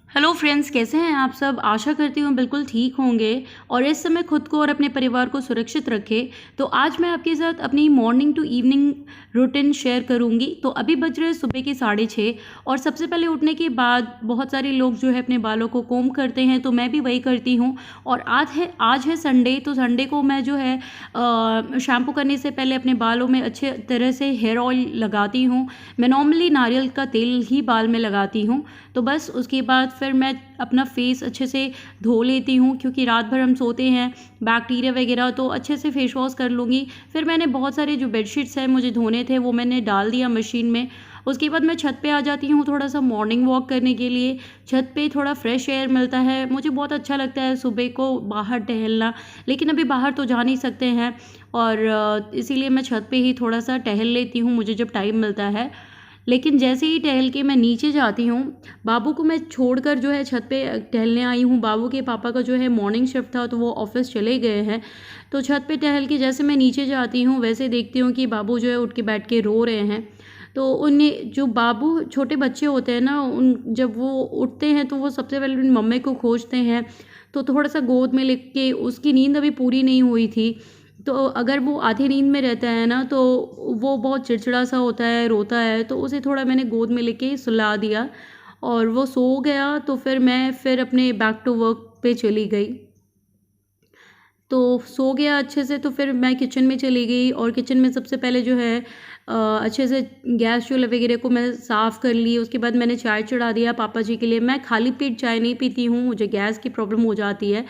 Hello friends, कैसे हैं आप सब। आशा करती हूँ बिल्कुल ठीक होंगे और इस समय खुद को और अपने परिवार को सुरक्षित रखें। तो आज मैं आपके साथ अपनी morning to evening routine share करूँगी। तो अभी बज रहे हैं सुबह के 6:30 और सबसे पहले उठने के बाद बहुत सारे लोग जो है अपने बालों को कोम्ब करते हैं, तो मैं भी वही करती हूँ। और आज है संडे, तो संडे को मैं जो है शैम्पू करने से पहले अपने बालों में अच्छे तरह से हेयर ऑयल लगाती हूँ। मैं नॉर्मली नारियल का तेल ही बाल में लगाती हूँ। तो बस उसके बाद फिर मैं अपना फेस अच्छे से धो लेती हूँ, क्योंकि रात भर हम सोते हैं, बैक्टीरिया वगैरह, तो अच्छे से फेस वॉश कर लूँगी। फिर मैंने बहुत सारे जो बेडशीट्स हैं मुझे धोने थे, वो मैंने डाल दिया मशीन में। उसके बाद मैं छत पे आ जाती हूँ थोड़ा सा मॉर्निंग वॉक करने के लिए। छत पे थोड़ा फ्रेश एयर मिलता है, मुझे बहुत अच्छा लगता है सुबह को बाहर टहलना। लेकिन अभी बाहर तो जा नहीं सकते हैं और इसीलिए मैं छत पे ही थोड़ा सा टहल लेती हूँ मुझे जब टाइम मिलता है। लेकिन जैसे ही टहल के मैं नीचे जाती हूँ, बाबू को मैं छोड़कर जो है छत पे टहलने आई हूँ। बाबू के पापा का जो है मॉर्निंग शिफ्ट था, तो वो ऑफिस चले गए हैं। तो छत पे टहल के जैसे मैं नीचे जाती हूँ, वैसे देखती हूँ कि बाबू जो है उठ के बैठ के रो रहे हैं। तो उन्हें, जो बाबू छोटे बच्चे होते हैं ना, उन जब वो उठते हैं तो वो सबसे पहले उन मम्मी को खोजते हैं। तो थोड़ा सा गोद में लेके, उसकी नींद अभी पूरी नहीं हुई थी, तो अगर वो आधी नींद में रहता है ना, तो वो बहुत चिड़चिड़ा सा होता है, रोता है। तो उसे थोड़ा मैंने गोद में लेके सुला दिया और वो सो गया। तो फिर मैं अपने बैक टू वर्क पे चली गई। तो सो गया अच्छे से। तो फिर मैं किचन में चली गई और किचन में सबसे पहले जो है अच्छे से गैस चूल्हा वगैरह को मैं साफ़ कर ली। उसके बाद मैंने चाय चढ़ा दिया पापा जी के लिए। मैं खाली पेट चाय नहीं पीती हूँ, मुझे गैस की प्रॉब्लम हो जाती है।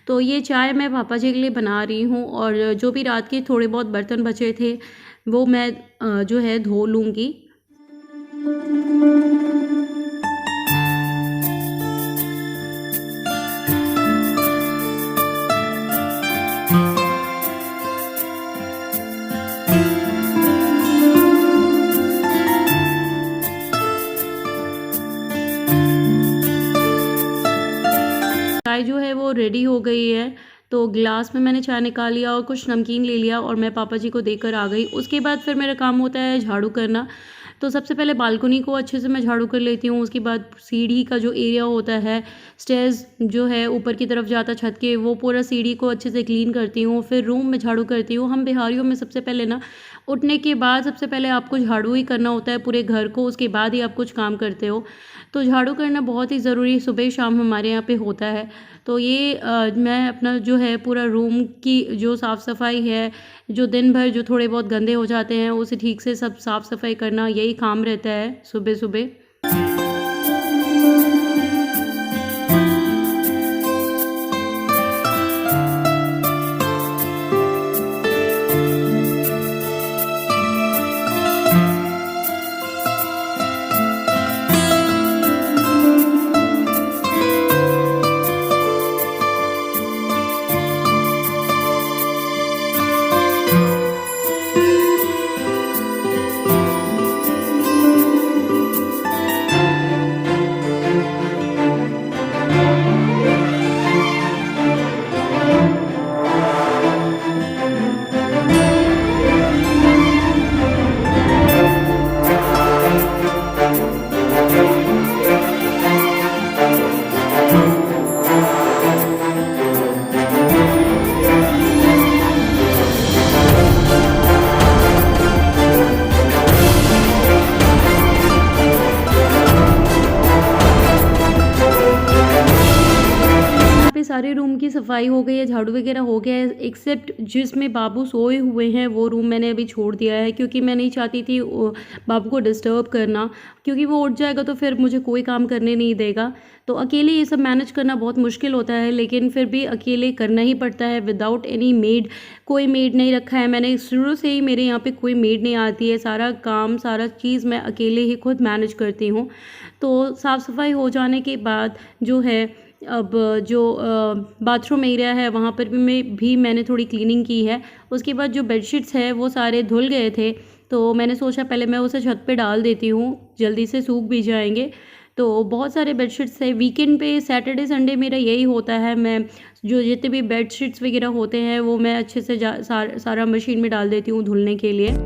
तो ये चाय मैं पापा जी के लिए बना रही हूँ और जो भी रात के थोड़े बहुत बर्तन बचे थे वो मैं जो है धो लूँगी। चाय जो है वो रेडी हो गई है। तो ग्लास में मैंने चाय निकाल लिया और कुछ नमकीन ले लिया और मैं पापा जी को देकर आ गई। उसके बाद फिर मेरा काम होता है झाड़ू करना। तो सबसे पहले बालकनी को अच्छे से मैं झाड़ू कर लेती हूँ। उसके बाद सीढ़ी का जो एरिया होता है, स्टेयर्स जो है ऊपर की तरफ जाता छत के, वो पूरा सीढ़ी को अच्छे से क्लीन करती हूँ। फिर रूम में झाड़ू करती हूँ। हम बिहारियों में सबसे पहले ना, उठने के बाद सबसे पहले आपको झाड़ू ही करना होता है पूरे घर को, उसके बाद ही आप कुछ काम करते हो। तो झाड़ू करना बहुत ही ज़रूरी सुबह शाम हमारे यहाँ पे होता है। तो ये मैं अपना जो है पूरा रूम की जो साफ़ सफाई है, जो दिन भर जो थोड़े बहुत गंदे हो जाते हैं, उसे ठीक से सब साफ़ सफाई करना, यही काम रहता है सुबह सुबह। पे सारे रूम की सफाई हो गई है, झाड़ू वगैरह हो गया है, एक्सेप्ट जिसमें बाबू सोए हुए हैं वो रूम मैंने अभी छोड़ दिया है, क्योंकि मैं नहीं चाहती थी बाबू को डिस्टर्ब करना, क्योंकि वो उठ जाएगा तो फिर मुझे कोई काम करने नहीं देगा। तो अकेले ये सब मैनेज करना बहुत मुश्किल होता है, लेकिन फिर भी अकेले करना ही पड़ता है विदाउट एनी मेड। कोई मेड नहीं रखा है मैंने, शुरू से ही मेरे यहाँ पे कोई मेड नहीं आती है। सारा काम, सारा चीज़ मैं अकेले ही खुद मैनेज करती हूँ। तो साफ़ सफाई हो जाने के बाद जो है, अब जो बाथरूम एरिया है वहाँ पर भी मैंने थोड़ी क्लीनिंग की है। उसके बाद जो बेडशीट्स है वो सारे धुल गए थे, तो मैंने सोचा पहले मैं उसे छत पे डाल देती हूँ, जल्दी से सूख भी जाएंगे। तो बहुत सारे बेडशीट्स है। वीकेंड पे सैटरडे संडे मेरा यही होता है, मैं जो जितने भी बेडशीट्स वगैरह होते हैं वो मैं अच्छे से सारा मशीन में डाल देती हूँ धुलने के लिए।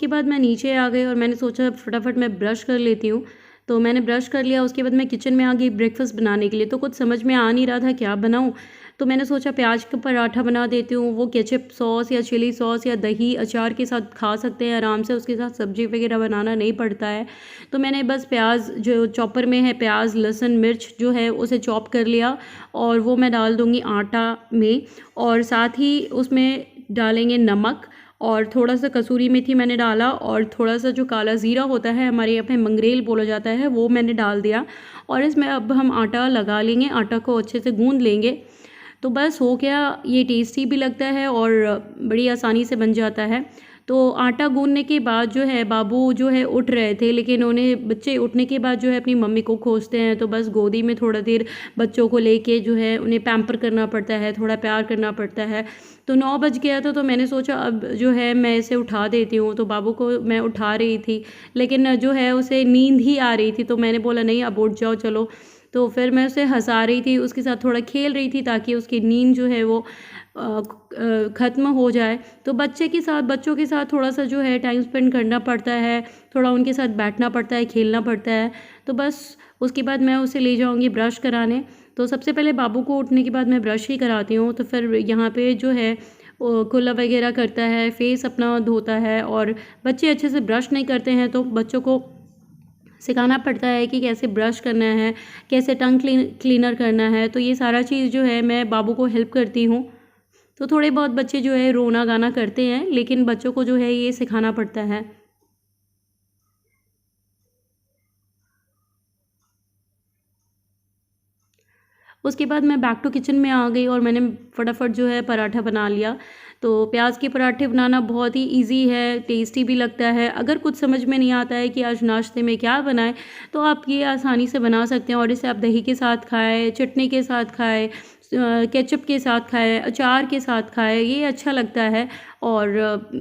उसके बाद मैं नीचे आ गई और मैंने सोचा फटाफट मैं ब्रश कर लेती हूँ। तो मैंने ब्रश कर लिया, उसके बाद मैं किचन में आ गई ब्रेकफ़ास्ट बनाने के लिए। तो कुछ समझ में आ नहीं रहा था क्या बनाऊँ, तो मैंने सोचा प्याज का पराठा बना देती हूँ। वो केचप सॉस या चिली सॉस या दही अचार के साथ खा सकते हैं आराम से, उसके साथ सब्ज़ी वगैरह बनाना नहीं पड़ता है। तो मैंने बस प्याज जो चॉपर में है, प्याज लहसुन मिर्च जो है उसे चॉप कर लिया और वो मैं डाल दूँगी आटा में, और साथ ही उसमें डालेंगे नमक और थोड़ा सा कसूरी मेथी मैंने डाला, और थोड़ा सा जो काला ज़ीरा होता है, हमारे यहाँ पे मंगरेल बोला जाता है, वो मैंने डाल दिया। और इसमें अब हम आटा लगा लेंगे, आटा को अच्छे से गूँध लेंगे। तो बस हो गया, ये टेस्टी भी लगता है और बड़ी आसानी से बन जाता है। तो आटा गूँधने के बाद जो है बाबू जो है उठ रहे थे, लेकिन उन्हें बच्चे उठने के बाद जो है अपनी मम्मी को खोजते हैं, तो बस गोदी में थोड़ा देर बच्चों को लेके जो है उन्हें पैम्पर करना पड़ता है, थोड़ा प्यार करना पड़ता है। तो 9 बज गया था, तो मैंने सोचा अब जो है मैं इसे उठा देती हूँ। तो बाबू को मैं उठा रही थी, लेकिन जो है उसे नींद ही आ रही थी, तो मैंने बोला नहीं अब उठ जाओ चलो। तो फिर मैं उसे हँसा रही थी, उसके साथ थोड़ा खेल रही थी ताकि उसकी नींद जो है वो ख़त्म हो जाए। तो बच्चों के साथ थोड़ा सा जो है टाइम स्पेंड करना पड़ता है, थोड़ा उनके साथ बैठना पड़ता है, खेलना पड़ता है। तो बस उसके बाद मैं उसे ले जाऊँगी ब्रश कराने। तो सबसे पहले बाबू को उठने के बाद मैं ब्रश ही कराती हूँ। तो फिर यहाँ पे जो है कुल्ला वगैरह करता है, फेस अपना धोता है, और बच्चे अच्छे से ब्रश नहीं करते हैं तो बच्चों को सिखाना पड़ता है कि कैसे ब्रश करना है, कैसे टंग क्लीनर करना है। तो ये सारा चीज़ जो है मैं बाबू को हेल्प करती हूँ। तो थोड़े बहुत बच्चे जो है रोना गाना करते हैं, लेकिन बच्चों को जो है ये सिखाना पड़ता है। उसके बाद मैं बैक टू किचन में आ गई और मैंने फटाफट जो है पराठा बना लिया। तो प्याज के पराठे बनाना बहुत ही इजी है, टेस्टी भी लगता है। अगर कुछ समझ में नहीं आता है कि आज नाश्ते में क्या बनाएं, तो आप ये आसानी से बना सकते हैं, और इसे आप दही के साथ खाएं, चटनी के साथ खाएं, केचप के साथ खाएं, अचार के साथ खाएं, ये अच्छा लगता है। और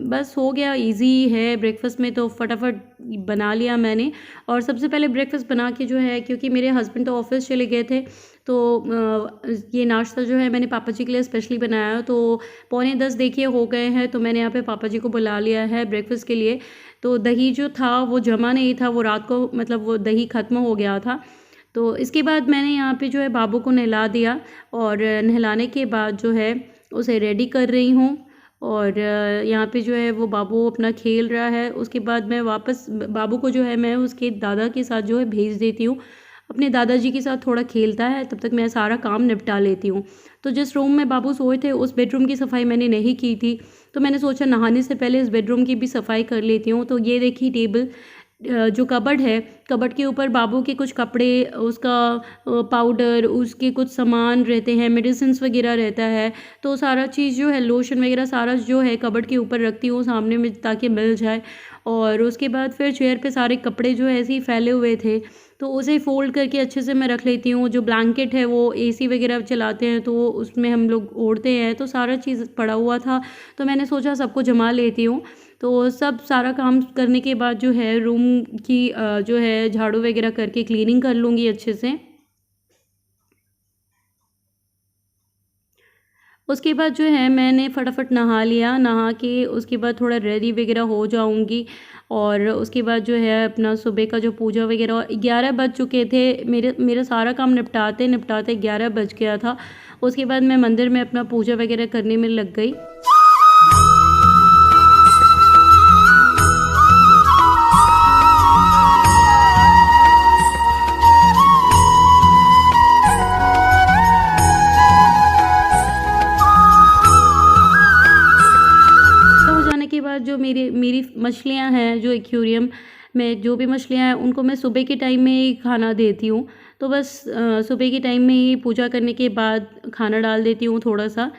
बस हो गया, इजी है ब्रेकफास्ट में, तो फटाफट बना लिया मैंने। और सबसे पहले ब्रेकफास्ट बना के जो है, क्योंकि मेरे हस्बैंड तो ऑफिस चले गए थे, तो ये नाश्ता जो है मैंने पापा जी के लिए स्पेशली बनाया। तो 9:45 देखिए हो गए हैं, तो मैंने यहाँ पे पापा जी को बुला लिया है ब्रेकफास्ट के लिए। तो दही जो था वो जमा नहीं था, वो रात को मतलब वो दही ख़त्म हो गया था। तो इसके बाद मैंने यहाँ पे जो है बाबू को नहला दिया, और नहलाने के बाद जो है उसे रेडी कर रही हूँ। और यहाँ पे जो है वो बाबू अपना खेल रहा है। उसके बाद मैं वापस बाबू को जो है मैं उसके दादा के साथ जो है भेज देती हूँ। अपने दादाजी के साथ थोड़ा खेलता है, तब तक मैं सारा काम निपटा लेती हूँ। तो जिस रूम में बाबू सोए थे उस बेडरूम की सफाई मैंने नहीं की थी, तो मैंने सोचा नहाने से पहले इस बेडरूम की भी सफाई कर लेती हूँ। तो ये देखिए टेबल, जो कबर्ड है, कबर्ड के ऊपर बाबू के कुछ कपड़े, उसका पाउडर, उसके कुछ सामान रहते हैं, मेडिसिन्स वगैरह रहता है। तो सारा चीज़ जो है, लोशन वगैरह सारा जो है कबर्ड के ऊपर रखती हूँ सामने में, ताकि मिल जाए। और उसके बाद फिर चेयर पे सारे कपड़े जो है ऐसे ही फैले हुए थे, तो उसे फ़ोल्ड करके अच्छे से मैं रख लेती हूँ। जो ब्लैंकेट है वो एसी वगैरह चलाते हैं तो उसमें हम लोग ओढ़ते हैं, तो सारा चीज़ पड़ा हुआ था, तो मैंने सोचा सबको जमा लेती हूँ। तो सब सारा काम करने के बाद जो है रूम की जो है झाड़ू वगैरह करके क्लीनिंग कर लूँगी अच्छे से। उसके बाद जो है मैंने फटाफट नहा लिया, नहा के उसके बाद थोड़ा रेडी वगैरह हो जाऊँगी। और उसके बाद जो है अपना सुबह का जो पूजा वगैरह, 11 बज चुके थे, मेरा सारा काम निपटाते निपटाते 11 बज गया था। उसके बाद मैं मंदिर में अपना पूजा वगैरह करने में लग गई। हो जाने के बाद जो मेरी मेरी मछलियाँ हैं, जो एक्वेरियम में जो भी मछलियाँ हैं, उनको मैं सुबह के टाइम में ही खाना देती हूँ। तो बस सुबह के टाइम में ही पूजा करने के बाद खाना डाल देती हूँ थोड़ा सा।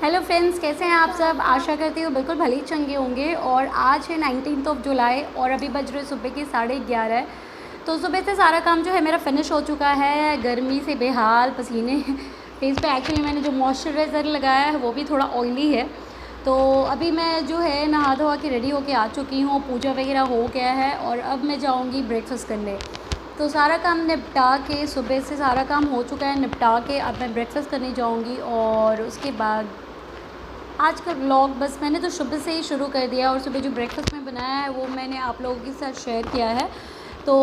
हेलो फ्रेंड्स, कैसे हैं आप सब। आशा करती हूँ बिल्कुल भली चंगे होंगे। और आज है 19 जुलाई और अभी बज रहे सुबह के 11:30। तो सुबह से सारा काम जो है मेरा फिनिश हो चुका है। गर्मी से बेहाल, पसीने फेस पे। एक्चुअली मैंने जो मॉइस्चराइज़र लगाया है वो भी थोड़ा ऑयली है। तो अभी मैं जो है नहा धोवा के रेडी होके आ चुकी हूँ, पूजा वगैरह हो गया है, और अब मैं जाऊँगी ब्रेकफास्ट करने। तो सारा काम निपटा के, सुबह से सारा काम हो चुका है, निपटा के अब मैं ब्रेकफ़ास्ट करने जाऊंगी। और उसके बाद आज का व्लॉग बस मैंने तो सुबह से ही शुरू कर दिया, और सुबह जो ब्रेकफ़ास्ट में बनाया है वो मैंने आप लोगों के साथ शेयर किया है। तो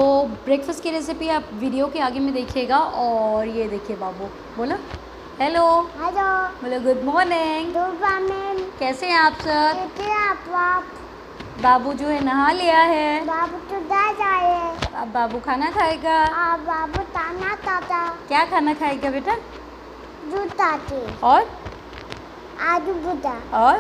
ब्रेकफ़ास्ट की रेसिपी आप वीडियो के आगे में देखिएगा। और ये देखिए बाबू, बोलो हेलो। हेलो बोलो गुड मॉर्निंग। दुबामेन कैसे हैं आप सब? कैसे आप बाबू जो है नहा लिया है, बाबू तो जा जाए अब बाबू खाना खाएगा। आप बाबू ताना ताता क्या खाना खाएगा बेटा? जूता थे और आलू बुदा और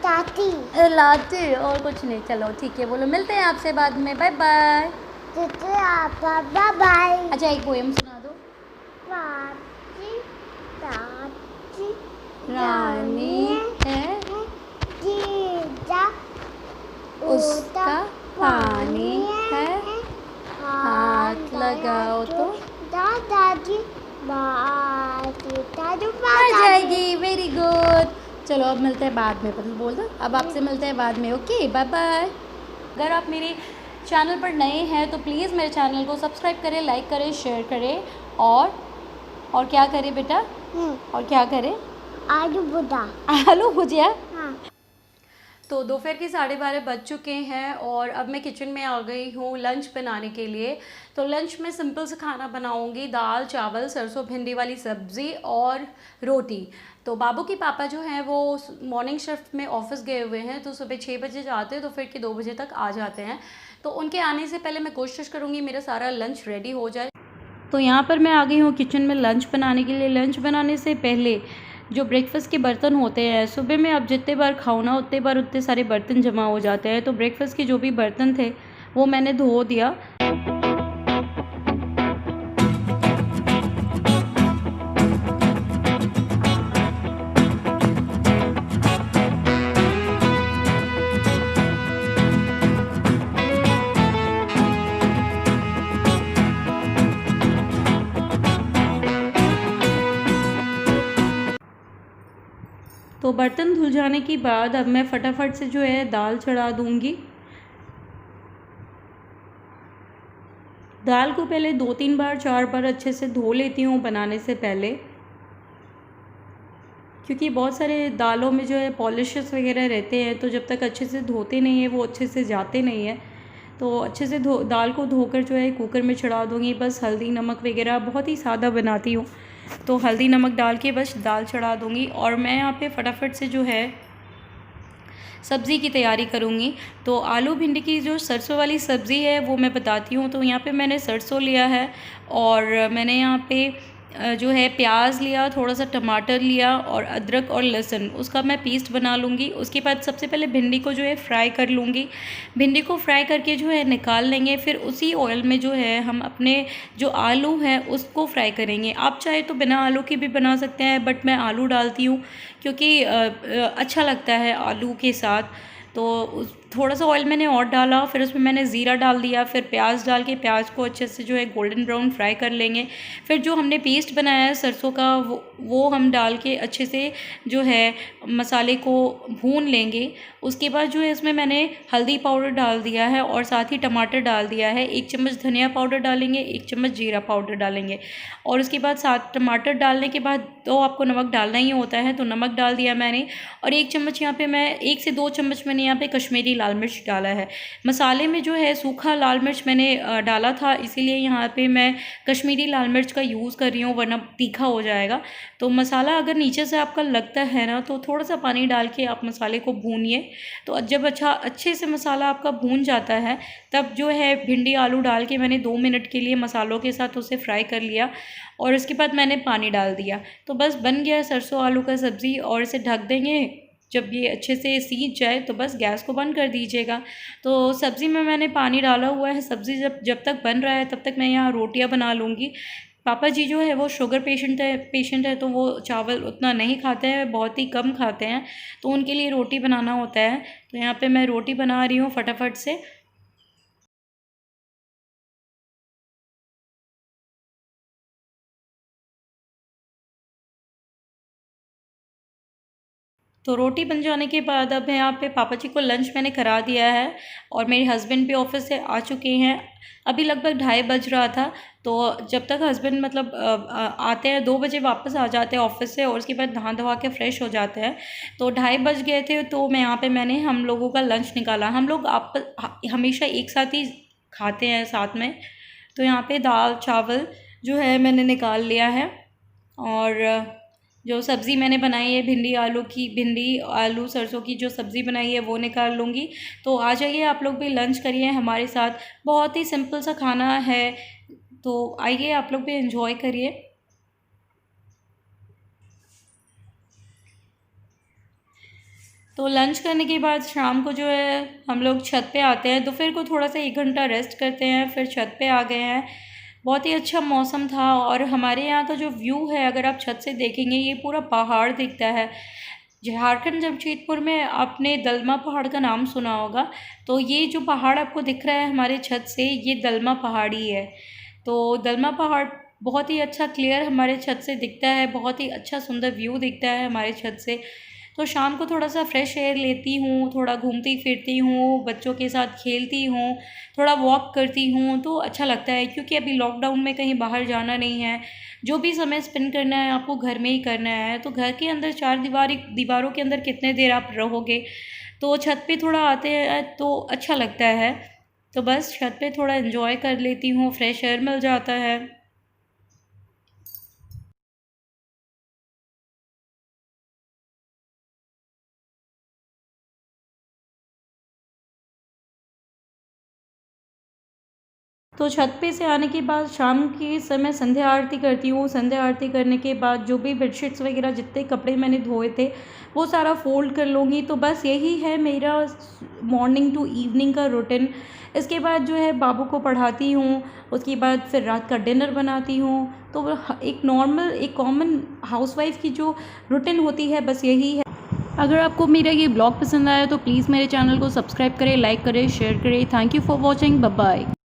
ताती लाते और कुछ नहीं। चलो ठीक है, बोलो मिलते हैं आपसे बाद में, बाय बाय। कैसे आप बाय बाय अच्छा एक पोएम सुना दो। ताती ताती रानी है जीजा उसका पानी है, हाथ लगाओ तो दादाजी बाती दादू आ जाएगी। Very good. चलो अब मिलते हैं बाद में, पता बोल दो, अब आपसे मिलते हैं बाद में। Okay bye bye. अगर आप मेरे चैनल पर नए हैं तो प्लीज़ मेरे चैनल को सब्सक्राइब करें, लाइक करें, शेयर करें। और क्या करें बेटा? और क्या करें? आलू बुदा आलू भुजिया। हाँ तो दोपहर के 12:30 बज चुके हैं और अब मैं किचन में आ गई हूँ लंच बनाने के लिए। तो लंच में सिंपल सा खाना बनाऊँगी, दाल चावल सरसों भिंडी वाली सब्ज़ी और रोटी। तो बाबू के पापा जो हैं वो मॉर्निंग शिफ्ट में ऑफिस गए हुए हैं, तो सुबह 6 बजे जाते हैं तो फिर के 2 बजे तक आ जाते हैं। तो उनके आने से पहले मैं कोशिश करूँगी मेरा सारा लंच रेडी हो जाए। तो यहाँ पर मैं आ गई हूँ किचन में लंच बनाने के लिए। लंच बनाने से पहले जो ब्रेकफ़ास्ट के बर्तन होते हैं, सुबह में आप जितने बार खाओ ना उतने बार उतने सारे बर्तन जमा हो जाते हैं। तो ब्रेकफ़ास्ट के जो भी बर्तन थे वो मैंने धो दिया। तो बर्तन धुल जाने के बाद अब मैं फटाफट से जो है दाल चढ़ा दूँगी। दाल को पहले 2-3 बार 4 बार अच्छे से धो लेती हूँ बनाने से पहले, क्योंकि बहुत सारे दालों में जो है पॉलिशेस वगैरह रहते हैं, तो जब तक अच्छे से धोते नहीं हैं वो अच्छे से जाते नहीं हैं। तो अच्छे से दाल को धोकर जो है कुकर में चढ़ा दूँगी। बस हल्दी नमक वगैरह बहुत ही सादा बनाती हूँ, तो हल्दी नमक डाल के बस दाल चढ़ा दूँगी। और मैं यहाँ पे फटाफट से जो है सब्ज़ी की तैयारी करूँगी। तो आलू भिंडी की जो सरसों वाली सब्ज़ी है वो मैं बताती हूँ। तो यहाँ पे मैंने सरसों लिया है और मैंने यहाँ पे जो है प्याज लिया, थोड़ा सा टमाटर लिया और अदरक और लहसुन, उसका मैं पेस्ट बना लूँगी। उसके बाद सबसे पहले भिंडी को जो है फ्राई कर लूँगी। भिंडी को फ्राई करके जो है निकाल लेंगे। फिर उसी ऑयल में जो है हम अपने जो आलू हैं उसको फ्राई करेंगे। आप चाहे तो बिना आलू के भी बना सकते हैं, बट मैं आलू डालती हूँ क्योंकि अच्छा लगता है आलू के साथ। तो थोड़ा सा ऑयल मैंने और डाला, फिर उसमें मैंने ज़ीरा डाल दिया, फिर प्याज डाल के प्याज को अच्छे से जो है गोल्डन ब्राउन फ्राई कर लेंगे। फिर जो हमने पेस्ट बनाया है सरसों का वो हम डाल के अच्छे से जो है मसाले को भून लेंगे। उसके बाद जो है इसमें मैंने हल्दी पाउडर डाल दिया है और साथ ही टमाटर डाल दिया है। 1 चम्मच धनिया पाउडर डालेंगे, 1 चम्मच जीरा पाउडर डालेंगे। और उसके बाद साथ टमाटर डालने के बाद तो आपको नमक डालना ही होता है, तो नमक डाल दिया मैंने। और 1 चम्मच यहाँ पे मैं 1 से 2 चम्मच मैंने यहाँ पे कश्मीरी लाल मिर्च डाला है। मसाले में जो है सूखा लाल मिर्च मैंने डाला था, इसीलिए यहाँ पे मैं कश्मीरी लाल मिर्च का यूज़ कर रही हूँ, वरना तीखा हो जाएगा। तो मसाला अगर नीचे से आपका लगता है ना तो थोड़ा सा पानी डाल के आप मसाले को भूनिए। तो जब अच्छे से मसाला आपका भून जाता है तब जो है भिंडी आलू डाल के मैंने 2 मिनट के लिए मसालों के साथ उसे फ्राई कर लिया और उसके बाद मैंने पानी डाल दिया। तो बस बन गया सरसों आलू का सब्ज़ी और इसे ढक देंगे। जब ये अच्छे से सीज जाए तो बस गैस को बंद कर दीजिएगा। तो सब्ज़ी में मैंने पानी डाला हुआ है। सब्ज़ी जब तक बन रहा है तब तक मैं यहाँ रोटियाँ बना लूँगी। पापा जी जो है वो शुगर पेशेंट है, तो वो चावल उतना नहीं खाते हैं, बहुत ही कम खाते हैं, तो उनके लिए रोटी बनाना होता है। तो यहाँ पे मैं रोटी बना रही हूँ फटाफट से। तो रोटी बन जाने के बाद अब यहाँ पे पापा जी को लंच मैंने करा दिया है और मेरे हस्बैंड भी ऑफिस से आ चुके हैं। अभी लगभग 2:30 बज रहा था, तो जब तक हस्बैंड मतलब आते हैं 2 बजे वापस आ जाते हैं ऑफिस से और उसके बाद नहा धोवा के फ्रेश हो जाते हैं। तो 2:30 बज गए थे, तो मैं यहाँ पे मैंने हम लोगों का लंच निकाला। हम लोग हमेशा एक साथ ही खाते हैं साथ में। तो यहाँ पे दाल चावल जो है मैंने निकाल लिया है और जो सब्ज़ी मैंने बनाई है भिंडी आलू सरसों की जो सब्ज़ी बनाई है वो निकाल लूँगी। तो आ जाइए आप लोग भी लंच करिए हमारे साथ। बहुत ही सिंपल सा खाना है, तो आइए आप लोग भी एंजॉय करिए। तो लंच करने के बाद शाम को जो है हम लोग छत पे आते हैं। दोपहर को थोड़ा सा 1 घंटा रेस्ट करते हैं, फिर छत पे आ गए हैं। बहुत ही अच्छा मौसम था और हमारे यहाँ का जो व्यू है अगर आप छत से देखेंगे ये पूरा पहाड़ दिखता है। झारखंड जमशेदपुर में आपने दलमा पहाड़ का नाम सुना होगा, तो ये जो पहाड़ आपको दिख रहा है हमारे छत से ये दलमा पहाड़ी है। तो दलमा पहाड़ बहुत ही अच्छा क्लियर हमारे छत से दिखता है, बहुत ही अच्छा सुंदर व्यू दिखता है हमारे छत से। तो शाम को थोड़ा सा फ्रेश एयर लेती हूँ, थोड़ा घूमती फिरती हूँ, बच्चों के साथ खेलती हूँ, थोड़ा वॉक करती हूँ, तो अच्छा लगता है। क्योंकि अभी लॉकडाउन में कहीं बाहर जाना नहीं है, जो भी समय स्पेंड करना है आपको घर में ही करना है। तो घर के अंदर 4 दीवारों के अंदर कितने देर आप रहोगे, तो छत पे थोड़ा आते हैं तो अच्छा लगता है। तो बस छत पे थोड़ा एंजॉय कर लेती हूँ, फ्रेश एयर मिल जाता है। तो छत पे से आने के बाद शाम के समय संध्या आरती करती हूँ। संध्या आरती करने के बाद जो भी बेडशीट्स वगैरह जितने कपड़े मैंने धोए थे वो सारा फ़ोल्ड कर लूँगी। तो बस यही है मेरा मॉर्निंग टू इवनिंग का रूटीन। इसके बाद जो है बाबू को पढ़ाती हूँ, उसके बाद फिर रात का डिनर बनाती हूँ। तो एक कॉमन हाउसवाइफ़ की जो रूटीन होती है बस यही है। अगर आपको मेरा ये ब्लॉग पसंद आया तो प्लीज़ मेरे चैनल को सब्सक्राइब करें, लाइक करें, शेयर करें। Thank you for watching. Bye bye.